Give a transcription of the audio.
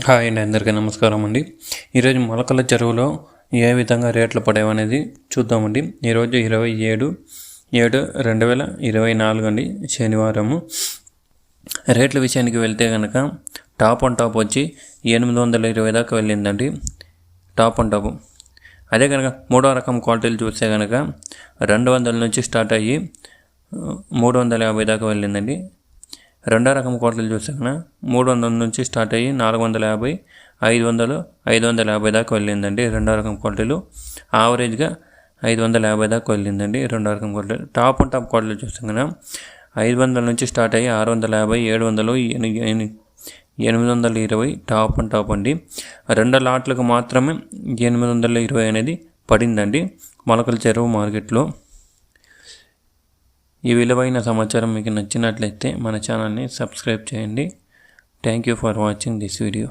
Hi అండి, అందరికీ నమస్కారం అండి. ఈరోజు మొలకల చెరువులో ఏ విధంగా రేట్లు పడేవనేది చూద్దామండి. ఈరోజు 27/7/2024 అండి, శనివారము. రేట్ల విషయానికి వెళ్తే కనుక టాప్ అండ్ టాప్ వచ్చి 820 దాకా వెళ్ళిందండి, టాప్ అండ్ టాప్. అదే కనుక మూడో రకం క్వాలిటీలు చూస్తే కనుక 200 నుంచి స్టార్ట్ అయ్యి 350 దాకా వెళ్ళిందండి. రెండో రకం క్వాలిటీలు చూస్తే కనుక 300 నుంచి స్టార్ట్ అయ్యి 450, 500, 550 దాకా వెళ్ళిందండి రెండో రకం క్వాలిటీలు. యావరేజ్గా 550 దాకా వెళ్ళిందండి రెండో రకం క్వాలిటీలు. టాప్ అండ్ టాప్ క్వాలిటీలు చూస్తే కనుక 500 నుంచి స్టార్ట్ అయ్యి 650, 700, 820 టాప్ అండ్ టాప్ అండి. 2 లాట్లకు మాత్రమే 820 అనేది పడిందండి మొలకల చెరువు మార్కెట్లో. ఈ విలువైన సమాచారం మీకు నచ్చినట్లయితే మన ఛానల్ని సబ్స్క్రైబ్ చేయండి. Thank you for watching this video.